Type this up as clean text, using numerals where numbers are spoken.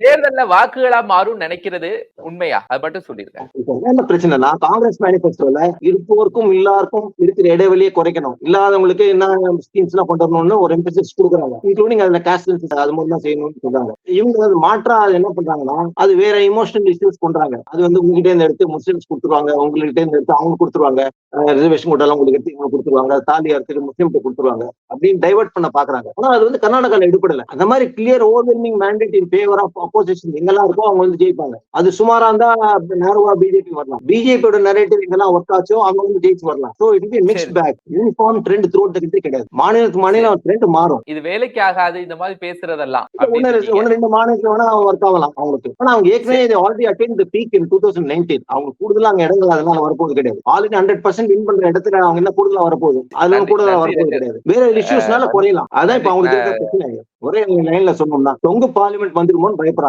தேர்தல்ல வாக்குகளா மாறும் நினைக்கிறது உண்மையா? அது மட்டும் சொல்லிருங்க. என்ன பிரச்சனைனா காங்கிரஸ் மேனிபெஸ்டோல இருப்போருக்கும் எல்லாருக்கும் இருக்கிற இடைவெளியை குறைக்கணும், இல்லாதவங்களுக்கு என்ன ஸ்கீம்ஸ் எல்லாம் கொண்டு வரணும்னு ஒரு எம்பசிஸ் கொடுக்குறாங்க. இன்க்ளூடிங் அதுல காஸ்ட் அது மாதிரி தான் செய்யணும்னு சொல்றாங்க. இவங்க அது மாற்றா என்ன பண்றாங்கன்னா அது வேற இமோஷனல் இஷ்யூஸ் பண்றாங்க. அது வந்து உங்ககிட்ட இருந்து எடுத்து முஸ்லிம்ஸ் கொடுத்துருவாங்க, உங்ககிட்ட இருந்து எடுத்து அவங்க கொடுத்துருவாங்க, ரிசர்வேஷன் கூட எல்லாம் உங்களுக்கு எடுத்து இவங்க கொடுத்துருவாங்க, தாலி அறுத்துட்டு முஸ்லீம் கொடுத்துருவாங்க அப்படின்னு டைவர்ட் பண்ண பாக்குறாங்க. ஆனா அது வந்து கர்நாடகால எடுப்படல. அந்த மாதிரி clear overwhelming mandate in favour of opposition எங்கெல்லாம் இருக்கோ அவங்க வந்து ஜெயிப்பாங்க. அது சுமாரா இருந்தா நேருவா பிஜேபி வரலாம். பிஜேபியோட நரேட்டிவ் எங்கெல்லாம் ஒர்க் ஆச்சோ அவங்க வந்து ஜெயிச்சு வரலாம். So it is mixed bag. Uniform trend throughout the country கிடையாது. மாநிலத்துக்கு மாநிலம் ட்ரெண்ட் மாறும். இது வேலைக்கு ஆகாது இந்த மாதிரி பேசுறதெல்லாம். ஒன்னு ரெண்டு மாநிலத்துல வேணா ஒர்க் ஆகலாம் அவங்களுக்கு. ஆனா அவங்க ஏற்கனவே already attain the peak in 2019. அவங்க கூடுதலா அங்க இடங்கள் அதனால வரப்போகுது கிடையாது. ஆல்ரெடி 100% வின் பண்ற இடத்துல அவங்க என்ன கூடுதலா வரப்போகுது, அதுல கூடுதலா வரப்போகுது கிடையாது. வேற இஷ்யூஸ்னால குறையலாம். அதான் இப்ப அவங்களுக்கு பிரச்சனை. ஒரே லைன்ல சொன்னோம்னா தொங்கு பார்லிமெண்ட் வந்துருமோன்னு பயப்படுறாங்க.